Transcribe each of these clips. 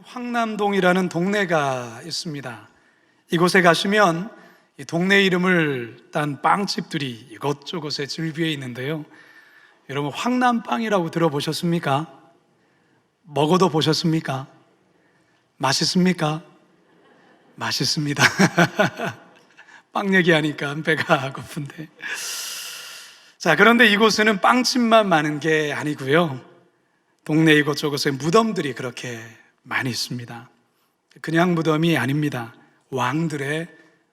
황남동이라는 동네가 있습니다. 이곳에 가시면 이 동네 이름을 딴 빵집들이 이곳저곳에 즐비해 있는데요. 여러분, 황남빵이라고 들어보셨습니까? 먹어도 보셨습니까? 맛있습니까? 맛있습니다. 빵 얘기하니까 배가 고픈데. 자, 그런데 이곳에는 빵집만 많은 게 아니고요. 동네 이곳저곳에 무덤들이 그렇게 많이 있습니다. 그냥 무덤이 아닙니다. 왕들의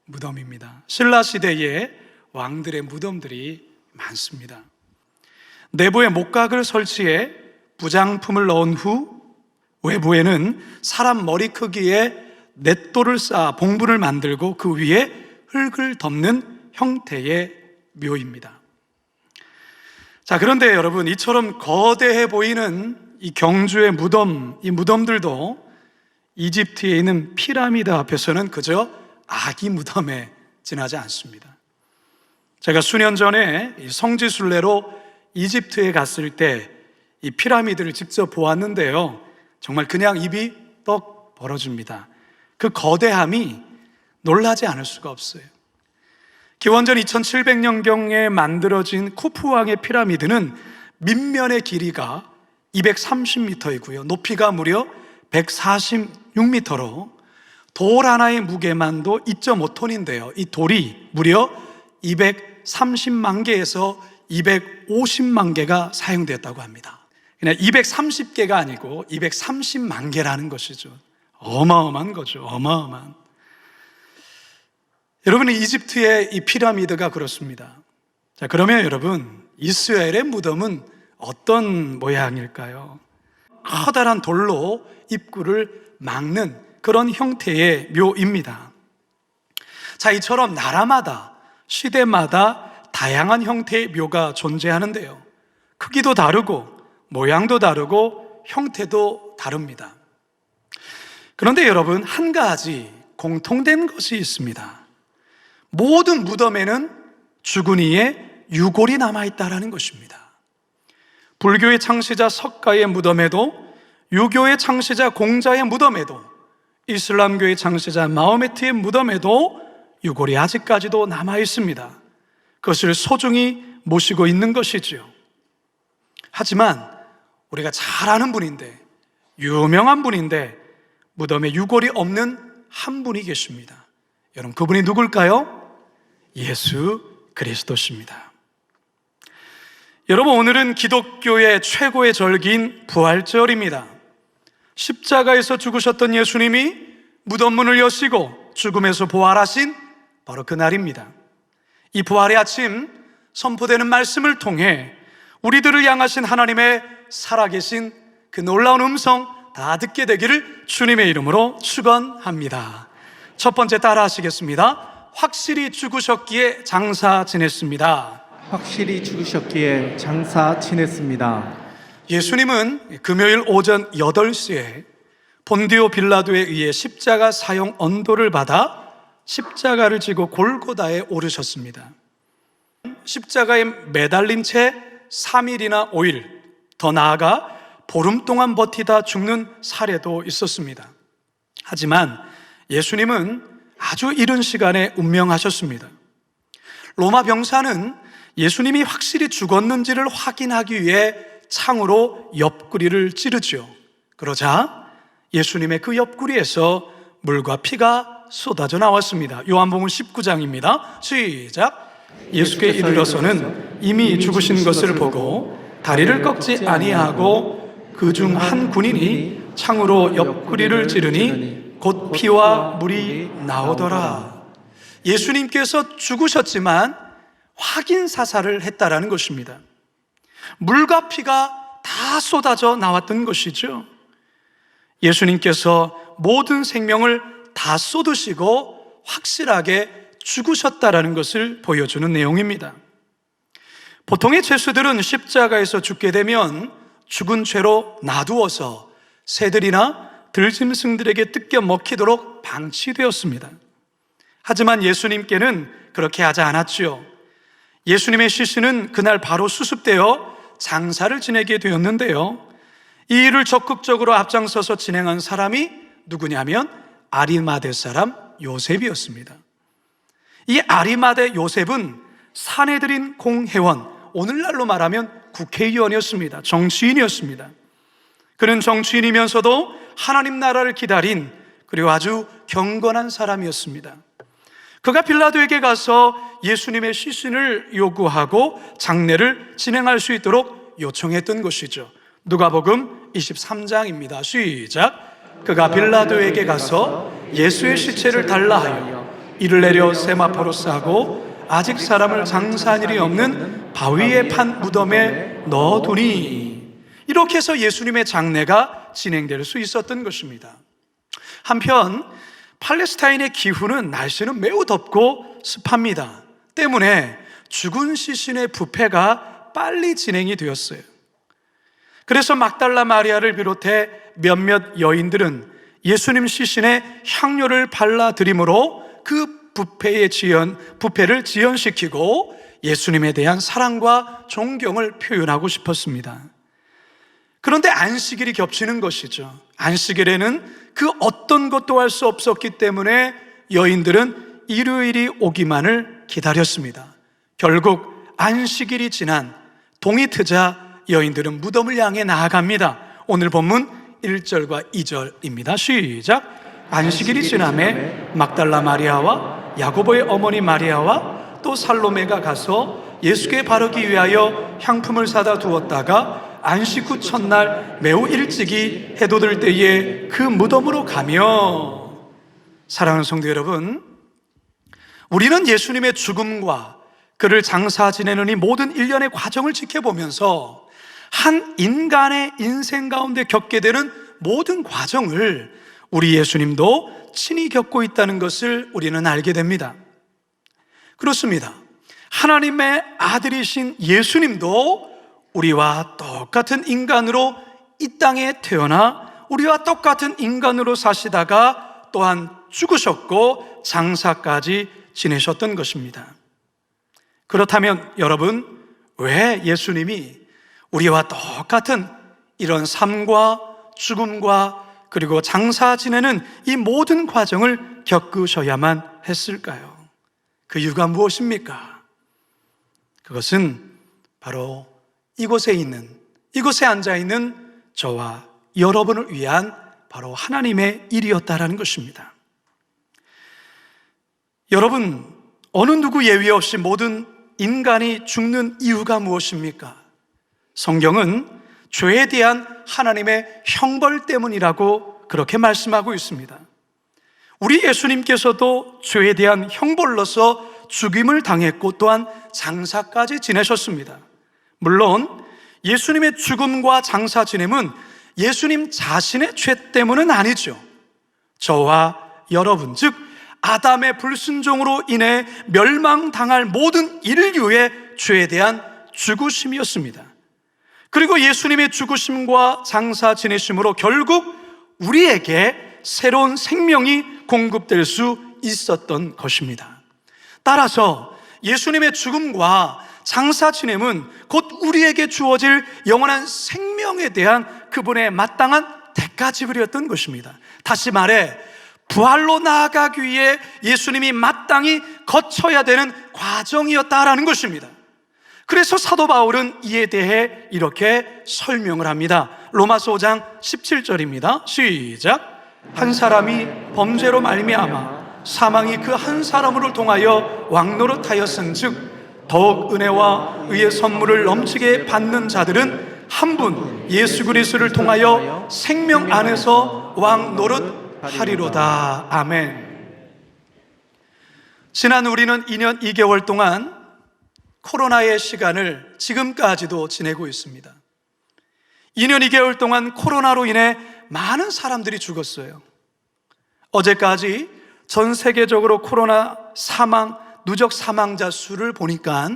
무덤입니다. 신라 시대에 왕들의 무덤들이 많습니다. 내부에 목각을 설치해 부장품을 넣은 후 외부에는 사람 머리 크기의 넷돌을 쌓아 봉분을 만들고 그 위에 흙을 덮는 형태의 묘입니다. 자, 그런데 여러분, 이처럼 거대해 보이는 이 경주의 무덤, 이 무덤들도 이집트에 있는 피라미드 앞에서는 그저 아기 무덤에 지나지 않습니다. 제가 수년 전에 성지순례로 이집트에 갔을 때 이 피라미드를 직접 보았는데요, 정말 그냥 입이 떡 벌어집니다. 그 거대함이 놀라지 않을 수가 없어요. 기원전 2700년경에 만들어진 쿠푸왕의 피라미드는 밑면의 길이가 230m이고요 높이가 무려 146m로 돌 하나의 무게만도 2.5톤인데요 이 돌이 무려 230만 개에서 250만 개가 사용되었다고 합니다. 그냥 230개가 아니고 230만 개라는 것이죠. 어마어마한 거죠. 어마어마한. 여러분, 이집트의 이 피라미드가 그렇습니다. 자, 그러면 여러분, 이스라엘의 무덤은 어떤 모양일까요? 커다란 돌로 입구를 막는 그런 형태의 묘입니다. 자, 이처럼 나라마다 시대마다 다양한 형태의 묘가 존재하는데요, 크기도 다르고 모양도 다르고 형태도 다릅니다. 그런데 여러분, 한 가지 공통된 것이 있습니다. 모든 무덤에는 죽은 이의 유골이 남아있다는 것입니다. 불교의 창시자 석가의 무덤에도, 유교의 창시자 공자의 무덤에도, 이슬람교의 창시자 마호메트의 무덤에도 유골이 아직까지도 남아있습니다. 그것을 소중히 모시고 있는 것이지요. 하지만 우리가 잘 아는 분인데, 유명한 분인데 무덤에 유골이 없는 한 분이 계십니다. 여러분, 그분이 누굴까요? 예수 그리스도십니다. 여러분, 오늘은 기독교의 최고의 절기인 부활절입니다. 십자가에서 죽으셨던 예수님이 무덤 문을 여시고 죽음에서 부활하신 바로 그날입니다. 이 부활의 아침, 선포되는 말씀을 통해 우리들을 향하신 하나님의 살아계신 그 놀라운 음성 다 듣게 되기를 주님의 이름으로 축원합니다. 첫 번째 따라 하시겠습니다. 확실히 죽으셨기에 장사 지냈습니다. 확실히 죽으셨기에 장사 지냈습니다. 예수님은 금요일 오전 8시에 본디오 빌라도에 의해 십자가 사형 언도를 받아 십자가를 지고 골고다에 오르셨습니다. 십자가에 매달린 채 3일이나 5일, 더 나아가 보름 동안 버티다 죽는 사례도 있었습니다. 하지만 예수님은 아주 이른 시간에 운명하셨습니다. 로마 병사는 예수님이 확실히 죽었는지를 확인하기 위해 창으로 옆구리를 찌르죠. 그러자 예수님의 그 옆구리에서 물과 피가 쏟아져 나왔습니다. 요한복음 19장입니다. 시작. 예수께 이르러서는 이미 죽으신 것을 보고 다리를 꺾지 아니하고 그 중 한 군인이 창으로 옆구리를 찌르니 곧 피와 물이 나오더라. 예수님께서 죽으셨지만 확인 사살을 했다라는 것입니다. 물과 피가 다 쏟아져 나왔던 것이죠. 예수님께서 모든 생명을 다 쏟으시고 확실하게 죽으셨다라는 것을 보여주는 내용입니다. 보통의 죄수들은 십자가에서 죽게 되면 죽은 죄로 놔두어서 새들이나 들짐승들에게 뜯겨 먹히도록 방치되었습니다. 하지만 예수님께는 그렇게 하지 않았지요. 예수님의 시신은 그날 바로 수습되어 장사를 지내게 되었는데요, 이 일을 적극적으로 앞장서서 진행한 사람이 누구냐면 아리마대 사람 요셉이었습니다. 이 아리마대 요셉은 산헤드린 공회원, 오늘날로 말하면 국회의원이었습니다. 정치인이었습니다. 그는 정치인이면서도 하나님 나라를 기다린, 그리고 아주 경건한 사람이었습니다. 그가 빌라도에게 가서 예수님의 시신을 요구하고 장례를 진행할 수 있도록 요청했던 것이죠. 누가복음 23장입니다. 시작. 그가 빌라도에게 가서 예수의 시체를 달라 하여 이를 내려 세마포로 싸고 아직 사람을 장사한 일이 없는 바위에 판 무덤에 넣어두니, 이렇게 해서 예수님의 장례가 진행될 수 있었던 것입니다. 한편 팔레스타인의 기후는, 날씨는 매우 덥고 습합니다. 때문에 죽은 시신의 부패가 빨리 진행이 되었어요. 그래서 막달라 마리아를 비롯해 몇몇 여인들은 예수님 시신에 향료를 발라드림으로 그 부패를 지연시키고 예수님에 대한 사랑과 존경을 표현하고 싶었습니다. 그런데 안식일이 겹치는 것이죠. 안식일에는 그 어떤 것도 할 수 없었기 때문에 여인들은 일요일이 오기만을 기다렸습니다. 결국 안식일이 지난 동이 트자 여인들은 무덤을 향해 나아갑니다. 오늘 본문 1절과 2절입니다. 시작. 안식일이 지남에 막달라 마리아와 야고보의 어머니 마리아와 또 살로메가 가서 예수께 바르기 위하여 향품을 사다 두었다가 안식 후 첫날 매우 일찍이 해돋을 때에 그 무덤으로 가며. 사랑하는 성도 여러분, 우리는 예수님의 죽음과 그를 장사 지내는 이 모든 일련의 과정을 지켜보면서 한 인간의 인생 가운데 겪게 되는 모든 과정을 우리 예수님도 친히 겪고 있다는 것을 우리는 알게 됩니다. 그렇습니다. 하나님의 아들이신 예수님도 우리와 똑같은 인간으로 이 땅에 태어나 우리와 똑같은 인간으로 사시다가 또한 죽으셨고 장사까지 지내셨던 것입니다. 그렇다면 여러분, 왜 예수님이 우리와 똑같은 이런 삶과 죽음과 그리고 장사 지내는 이 모든 과정을 겪으셔야만 했을까요? 그 이유가 무엇입니까? 그것은 바로 이곳에 앉아있는 저와 여러분을 위한 바로 하나님의 일이었다라는 것입니다. 여러분, 어느 누구 예외 없이 모든 인간이 죽는 이유가 무엇입니까? 성경은 죄에 대한 하나님의 형벌 때문이라고 그렇게 말씀하고 있습니다. 우리 예수님께서도 죄에 대한 형벌로서 죽임을 당했고 또한 장사까지 지내셨습니다. 물론 예수님의 죽음과 장사 지냄은 예수님 자신의 죄 때문은 아니죠. 저와 여러분, 즉 아담의 불순종으로 인해 멸망당할 모든 인류의 죄에 대한 죽으심이었습니다. 그리고 예수님의 죽으심과 장사 지내심으로 결국 우리에게 새로운 생명이 공급될 수 있었던 것입니다. 따라서 예수님의 죽음과 장사 지냄은 곧 우리에게 주어질 영원한 생명에 대한 그분의 마땅한 대가 지불이었던 것입니다. 다시 말해 부활로 나아가기 위해 예수님이 마땅히 거쳐야 되는 과정이었다라는 것입니다. 그래서 사도 바울은 이에 대해 이렇게 설명을 합니다. 로마서 5장 17절입니다. 시작. 한 사람이 범죄로 말미암아 사망이 그 한 사람으로 통하여 왕노릇하였은즉 더욱 은혜와 의의 선물을 넘치게 받는 자들은 한 분 예수 그리스도를 통하여 생명 안에서 왕노릇하리로다. 아멘. 지난 우리는 2년 2개월 동안 코로나의 시간을 지금까지도 지내고 있습니다. 2년 2개월 동안 코로나로 인해 많은 사람들이 죽었어요. 어제까지 전 세계적으로 코로나 누적 사망자 수를 보니까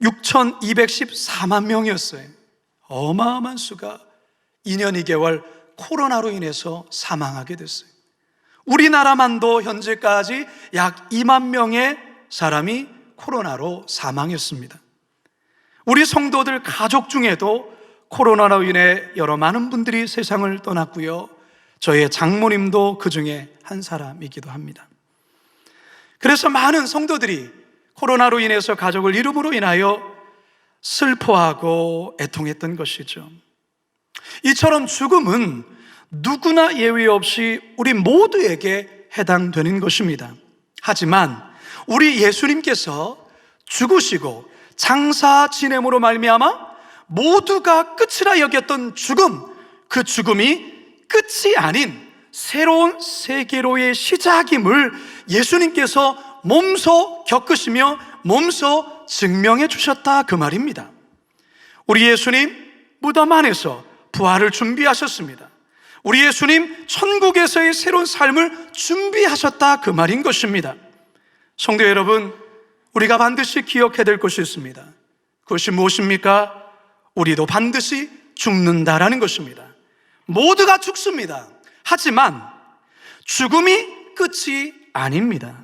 6,214만 명이었어요. 어마어마한 수가 2년 2개월 코로나로 인해서 사망하게 됐어요. 우리나라만도 현재까지 약 2만 명의 사람이 코로나로 사망했습니다. 우리 성도들 가족 중에도 코로나로 인해 여러 많은 분들이 세상을 떠났고요, 저의 장모님도 그 중에 한 사람이기도 합니다. 그래서 많은 성도들이 코로나로 인해서 가족을 잃음으로 인하여 슬퍼하고 애통했던 것이죠. 이처럼 죽음은 누구나 예외 없이 우리 모두에게 해당되는 것입니다. 하지만 우리 예수님께서 죽으시고 장사 지냄으로 말미암아 모두가 끝이라 여겼던 죽음, 그 죽음이 끝이 아닌 새로운 세계로의 시작임을 예수님께서 몸소 겪으시며 몸소 증명해 주셨다, 그 말입니다. 우리 예수님 무덤 안에서 부활을 준비하셨습니다. 우리 예수님 천국에서의 새로운 삶을 준비하셨다, 그 말인 것입니다. 성도 여러분, 우리가 반드시 기억해야 될 것이 있습니다. 그것이 무엇입니까? 우리도 반드시 죽는다라는 것입니다. 모두가 죽습니다. 하지만 죽음이 끝이 아닙니다.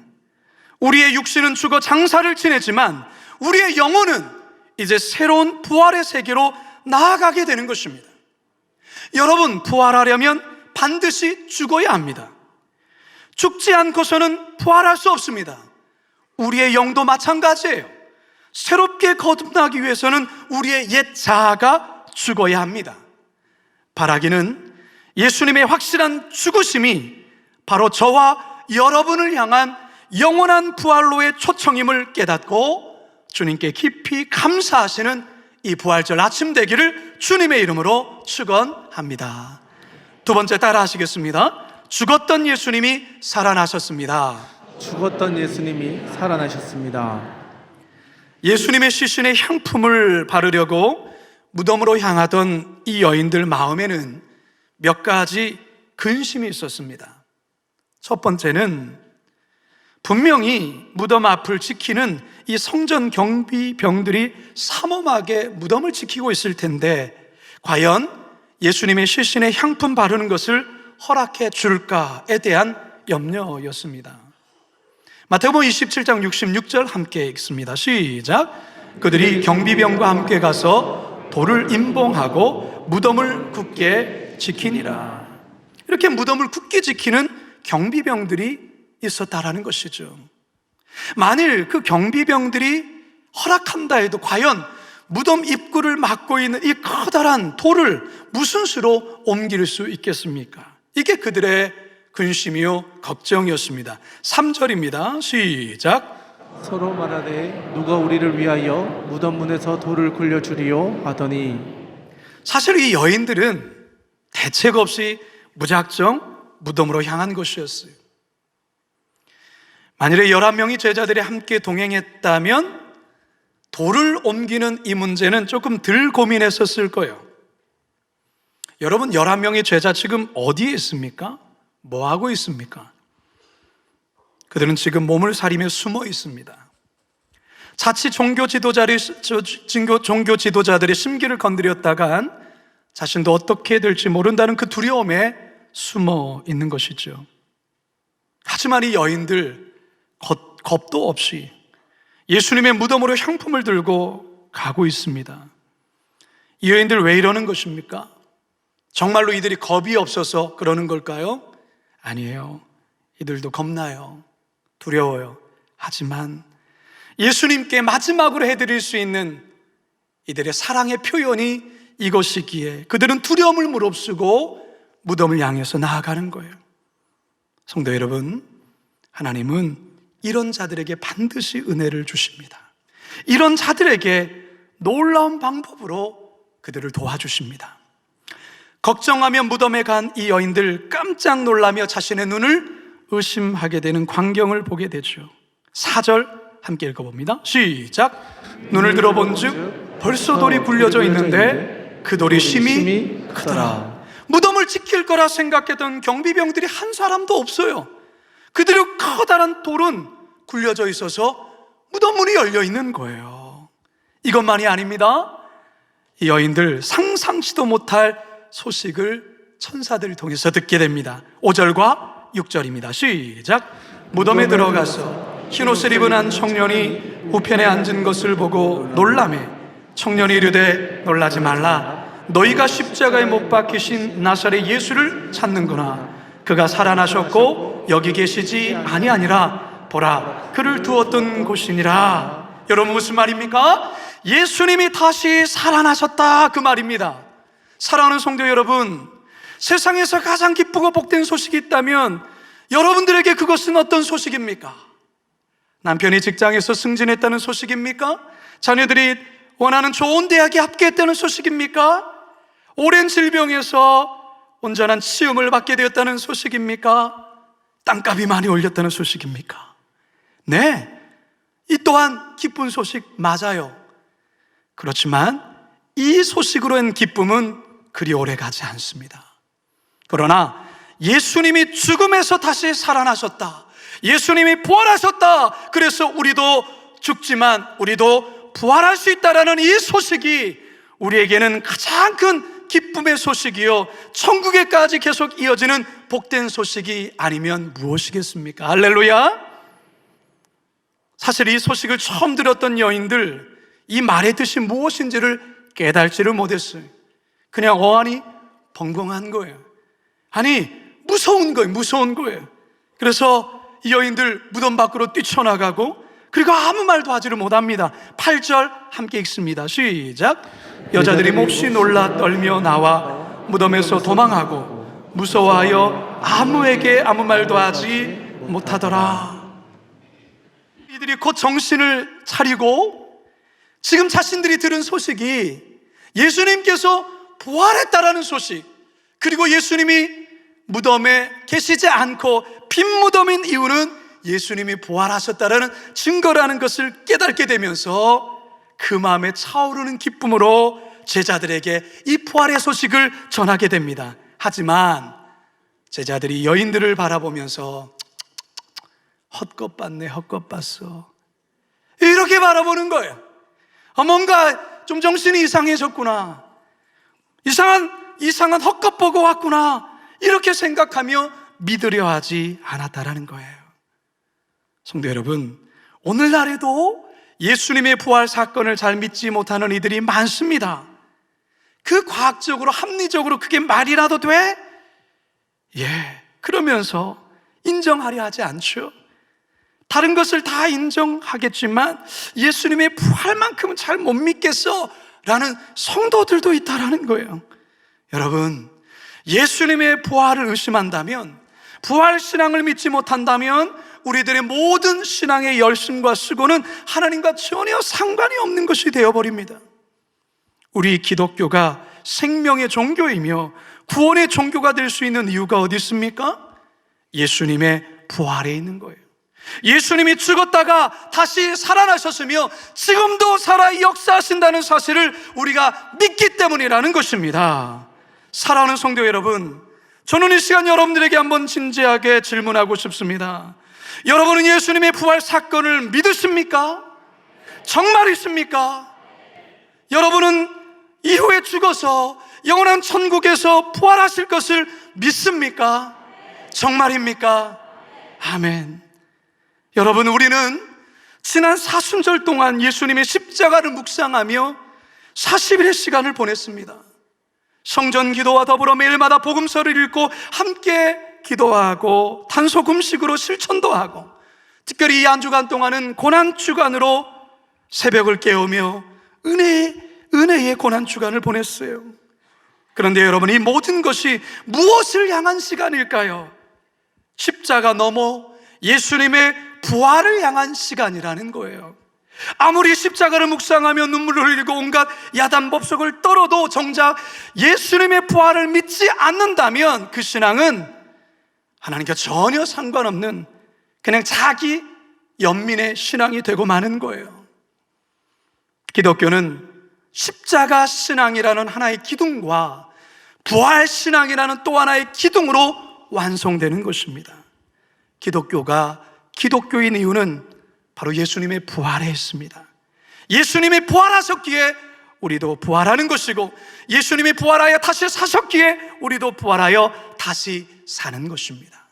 우리의 육신은 죽어 장사를 지내지만 우리의 영혼은 이제 새로운 부활의 세계로 나아가게 되는 것입니다. 여러분, 부활하려면 반드시 죽어야 합니다. 죽지 않고서는 부활할 수 없습니다. 우리의 영도 마찬가지예요. 새롭게 거듭나기 위해서는 우리의 옛 자아가 죽어야 합니다. 바라기는 예수님의 확실한 죽으심이 바로 저와 여러분을 향한 영원한 부활로의 초청임을 깨닫고 주님께 깊이 감사하시는 이 부활절 아침 되기를 주님의 이름으로 축원합니다. 두 번째 따라 하시겠습니다. 죽었던 예수님이 살아나셨습니다. 죽었던 예수님이 살아나셨습니다. 예수님의 시신에 향품을 바르려고 무덤으로 향하던 이 여인들 마음에는 몇 가지 근심이 있었습니다. 첫 번째는 분명히 무덤 앞을 지키는 이 성전 경비병들이 삼엄하게 무덤을 지키고 있을 텐데 과연 예수님의 시신에 향품 바르는 것을 허락해 줄까에 대한 염려였습니다. 마태복음 27장 66절 함께 읽습니다. 시작. 그들이 경비병과 함께 가서 돌을 임봉하고 무덤을 굳게 지키니라. 이렇게 무덤을 굳게 지키는 경비병들이 있었다라는 것이죠. 만일 그 경비병들이 허락한다 해도 과연 무덤 입구를 막고 있는 이 커다란 돌을 무슨 수로 옮길 수 있겠습니까? 이게 그들의 근심이요 걱정이었습니다. 3절입니다. 시작. 서로 말하되 누가 우리를 위하여 무덤 문에서 돌을 굴려주리요 하더니 사실 이 여인들은 대책 없이 무작정 무덤으로 향한 것이었어요. 만일에 11명의 제자들이 함께 동행했다면 돌을 옮기는 이 문제는 조금 덜 고민했었을 거예요. 여러분, 11명의 제자 지금 어디에 있습니까? 뭐 하고 있습니까? 그들은 지금 몸을 사리며 숨어 있습니다. 자칫 종교 지도자들의 심기를 건드렸다간 자신도 어떻게 될지 모른다는 그 두려움에 숨어 있는 것이죠. 하지만 이 여인들 겁도 없이 예수님의 무덤으로 향품을 들고 가고 있습니다. 이 여인들 왜 이러는 것입니까? 정말로 이들이 겁이 없어서 그러는 걸까요? 아니에요. 이들도 겁나요. 두려워요. 하지만 예수님께 마지막으로 해드릴 수 있는 이들의 사랑의 표현이 이것이기에 그들은 두려움을 무릅쓰고 무덤을 향해서 나아가는 거예요. 성도 여러분, 하나님은 이런 자들에게 반드시 은혜를 주십니다. 이런 자들에게 놀라운 방법으로 그들을 도와주십니다. 걱정하며 무덤에 간 이 여인들 깜짝 놀라며 자신의 눈을 의심하게 되는 광경을 보게 되죠. 4절 함께 읽어봅니다. 시작. 눈을 들어본 즉 벌써 돌이 굴려져 있는데 그 돌이 심히 크더라. 무덤을 지킬 거라 생각했던 경비병들이 한 사람도 없어요. 그들의 커다란 돌은 굴려져 있어서 무덤 문이 열려 있는 거예요. 이것만이 아닙니다. 이 여인들 상상치도 못할 소식을 천사들을 통해서 듣게 됩니다. 5절과 6절입니다. 시작. 무덤에 들어가서 흰옷을 입은 한 청년이 우편에 앉은 것을 보고 놀라매 청년이 이르되 놀라지 말라 너희가 십자가에 못 박히신 나사렛 예수를 찾는구나. 그가 살아나셨고 여기 계시지 아니하니라. 보라, 그를 두었던 곳이니라. 여러분, 무슨 말입니까? 예수님이 다시 살아나셨다, 그 말입니다. 사랑하는 성도 여러분, 세상에서 가장 기쁘고 복된 소식이 있다면 여러분들에게 그것은 어떤 소식입니까? 남편이 직장에서 승진했다는 소식입니까? 자녀들이 원하는 좋은 대학에 합격했다는 소식입니까? 오랜 질병에서 온전한 치유를 받게 되었다는 소식입니까? 땅값이 많이 올렸다는 소식입니까? 네, 이 또한 기쁜 소식 맞아요. 그렇지만 이 소식으로 한 기쁨은 그리 오래 가지 않습니다. 그러나 예수님이 죽음에서 다시 살아나셨다, 예수님이 부활하셨다, 그래서 우리도 죽지만 우리도 부활할 수 있다라는 이 소식이 우리에게는 가장 큰 기쁨의 소식이요, 천국에까지 계속 이어지는 복된 소식이 아니면 무엇이겠습니까? 할렐루야. 사실 이 소식을 처음 들었던 여인들, 이 말의 뜻이 무엇인지를 깨달지를 못했어요. 그냥 어안이 벙벙한 거예요. 아니, 무서운 거예요. 그래서 이 여인들 무덤 밖으로 뛰쳐나가고, 그리고 아무 말도 하지를 못합니다. 8절 함께 읽습니다. 시작. 여자들이 몹시 놀라 떨며 나와 무덤에서 도망하고 무서워하여 아무에게 아무 말도 하지 못하더라. 이들이 곧 정신을 차리고 지금 자신들이 들은 소식이 예수님께서 부활했다라는 소식, 그리고 예수님이 무덤에 계시지 않고 빈 무덤인 이유는 예수님이 부활하셨다라는 증거라는 것을 깨닫게 되면서 그 마음에 차오르는 기쁨으로 제자들에게 이 부활의 소식을 전하게 됩니다. 하지만 제자들이 여인들을 바라보면서 헛것봤네, 헛것봤어, 이렇게 바라보는 거예요. 뭔가 좀 정신이 이상해졌구나, 이상한 헛것 보고 왔구나, 이렇게 생각하며 믿으려 하지 않았다라는 거예요. 성도 여러분, 오늘날에도 예수님의 부활 사건을 잘 믿지 못하는 이들이 많습니다. 그 과학적으로, 합리적으로 그게 말이라도 돼? 그러면서 인정하려 하지 않죠. 다른 것을 다 인정하겠지만 예수님의 부활만큼은 잘 못 믿겠어 라는 성도들도 있다라는 거예요. 여러분, 예수님의 부활을 의심한다면, 부활신앙을 믿지 못한다면 우리들의 모든 신앙의 열심과 수고는 하나님과 전혀 상관이 없는 것이 되어버립니다. 우리 기독교가 생명의 종교이며 구원의 종교가 될 수 있는 이유가 어디 있습니까? 예수님의 부활에 있는 거예요. 예수님이 죽었다가 다시 살아나셨으며 지금도 살아 역사하신다는 사실을 우리가 믿기 때문이라는 것입니다. 사랑하는 성도 여러분, 저는 이 시간 여러분들에게 한번 진지하게 질문하고 싶습니다. 여러분은 예수님의 부활 사건을 믿으십니까? 정말이십니까? 여러분은 이후에 죽어서 영원한 천국에서 부활하실 것을 믿습니까? 정말입니까? 아멘. 여러분, 우리는 지난 사순절 동안 예수님의 십자가를 묵상하며 40일의 시간을 보냈습니다. 성전 기도와 더불어 매일마다 복음서를 읽고 함께 기도하고 단소 금식으로 실천도 하고, 특별히 이 한 주간 동안은 고난주간으로 새벽을 깨우며 은혜의 고난주간을 보냈어요. 그런데 여러분, 이 모든 것이 무엇을 향한 시간일까요? 십자가 넘어 예수님의 부활을 향한 시간이라는 거예요. 아무리 십자가를 묵상하며 눈물을 흘리고 온갖 야단법석을 떨어도 정작 예수님의 부활을 믿지 않는다면 그 신앙은 하나님과 전혀 상관없는 그냥 자기 연민의 신앙이 되고 마는 거예요. 기독교는 십자가 신앙이라는 하나의 기둥과 부활 신앙이라는 또 하나의 기둥으로 완성되는 것입니다. 기독교가 기독교인 이유는 바로 예수님의 부활에 있습니다. 예수님이 부활하셨기에 우리도 부활하는 것이고, 예수님이 부활하여 다시 사셨기에 우리도 부활하여 다시 사는 것입니다.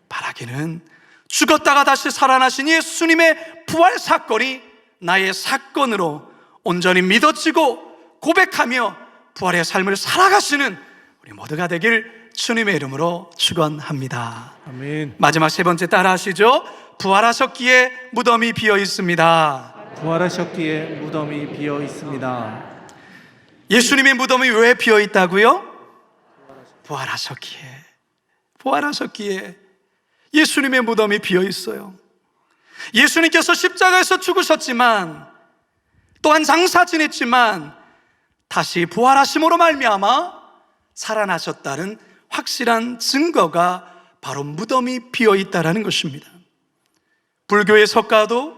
바라기는 죽었다가 다시 살아나신 예수님의 부활 사건이 나의 사건으로 온전히 믿어지고 고백하며 부활의 삶을 살아가시는 우리 모두가 되길 주님의 이름으로 축원합니다. 아멘. 마지막 세 번째 따라 하시죠. 부활하셨기에 무덤이 비어 있습니다. 부활하셨기에 무덤이 비어 있습니다. 예수님의 무덤이 왜 비어 있다고요? 부활하셨기에 예수님의 무덤이 비어 있어요. 예수님께서 십자가에서 죽으셨지만, 또한 장사 지냈지만 다시 부활하심으로 말미암아 살아나셨다는 확실한 증거가 바로 무덤이 비어 있다라는 것입니다. 불교의 석가도,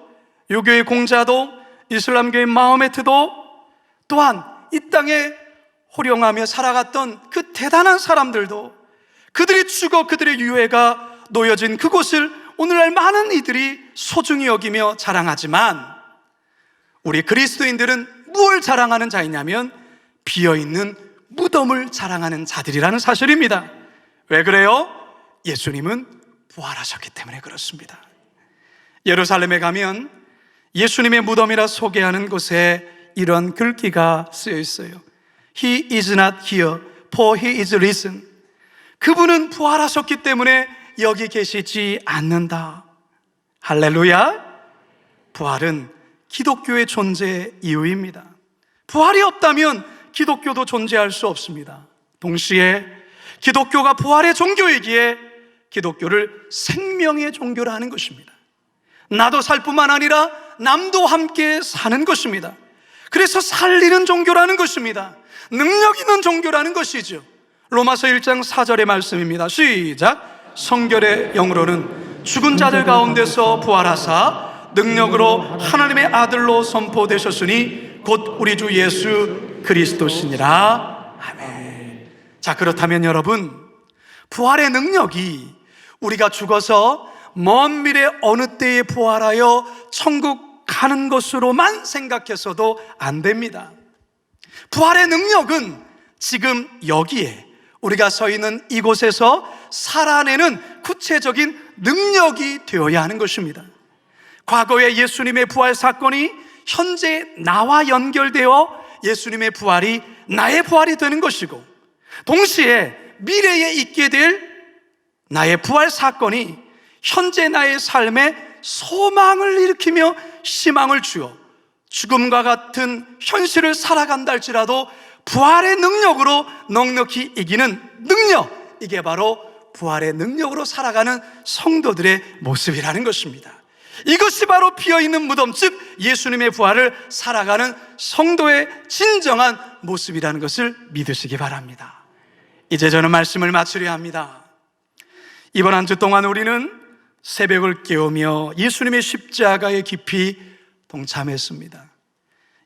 유교의 공자도, 이슬람교의 마호메트도, 또한 이 땅에 호령하며 살아갔던 그 대단한 사람들도 그들이 죽어 그들의 유해가 놓여진 그곳을 오늘날 많은 이들이 소중히 여기며 자랑하지만, 우리 그리스도인들은 무엇을 자랑하는 자이냐면 비어있는 무덤을 자랑하는 자들이라는 사실입니다. 왜 그래요? 예수님은 부활하셨기 때문에 그렇습니다. 예루살렘에 가면 예수님의 무덤이라 소개하는 곳에 이런 글귀가 쓰여 있어요. He is not here, for he is risen. 그분은 부활하셨기 때문에 여기 계시지 않는다. 할렐루야. 부활은 기독교의 존재 이유입니다. 부활이 없다면 기독교도 존재할 수 없습니다. 동시에 기독교가 부활의 종교이기에 기독교를 생명의 종교라 하는 것입니다. 나도 살 뿐만 아니라 남도 함께 사는 것입니다. 그래서 살리는 종교라는 것입니다. 능력 있는 종교라는 것이죠. 로마서 1장 4절의 말씀입니다. 시작. 성결의 영으로는 죽은 자들 가운데서 부활하사 능력으로 하나님의 아들로 선포되셨으니 곧 우리 주 예수 그리스도시니라. 아멘. 자, 그렇다면 여러분, 부활의 능력이 우리가 죽어서 먼 미래 어느 때에 부활하여 천국 가는 것으로만 생각해서도 안 됩니다. 부활의 능력은 지금 여기에 우리가 서 있는 이곳에서 살아내는 구체적인 능력이 되어야 하는 것입니다. 과거의 예수님의 부활 사건이 현재 나와 연결되어 예수님의 부활이 나의 부활이 되는 것이고, 동시에 미래에 있게 될 나의 부활 사건이 현재 나의 삶에 소망을 일으키며 희망을 주어 죽음과 같은 현실을 살아간다 할지라도 부활의 능력으로 넉넉히 이기는 능력, 이게 바로 부활의 능력으로 살아가는 성도들의 모습이라는 것입니다. 이것이 바로 비어있는 무덤, 즉 예수님의 부활을 살아가는 성도의 진정한 모습이라는 것을 믿으시기 바랍니다. 이제 저는 말씀을 마치려 합니다. 이번 한 주 동안 우리는 새벽을 깨우며 예수님의 십자가에 깊이 동참했습니다.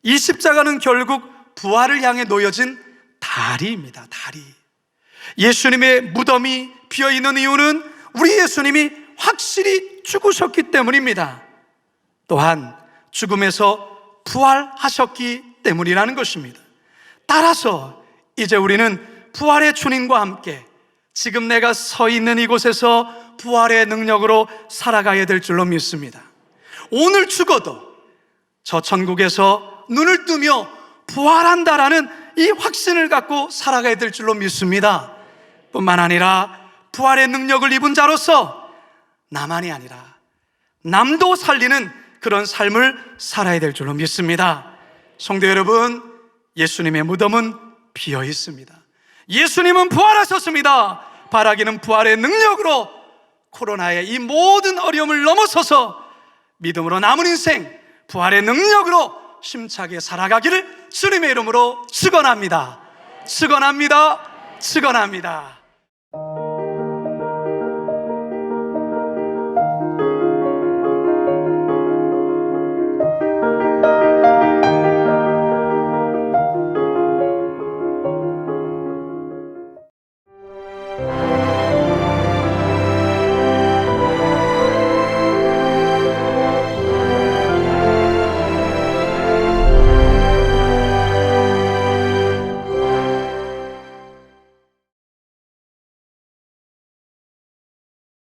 이 십자가는 결국 부활을 향해 놓여진 다리입니다. 다리. 예수님의 무덤이 비어있는 이유는 우리 예수님이 확실히 죽으셨기 때문입니다. 또한 죽음에서 부활하셨기 때문이라는 것입니다. 따라서 이제 우리는 부활의 주님과 함께 지금 내가 서 있는 이곳에서 부활의 능력으로 살아가야 될 줄로 믿습니다. 오늘 죽어도 저 천국에서 눈을 뜨며 부활한다라는 이 확신을 갖고 살아가야 될 줄로 믿습니다. 뿐만 아니라 부활의 능력을 입은 자로서 나만이 아니라 남도 살리는 그런 삶을 살아야 될 줄로 믿습니다. 성도 여러분, 예수님의 무덤은 비어 있습니다. 예수님은 부활하셨습니다. 바라기는 부활의 능력으로 코로나의 이 모든 어려움을 넘어서서 믿음으로 남은 인생 부활의 능력으로 힘차게 살아가기를 주님의 이름으로 축원합니다. 축원합니다. 축원합니다.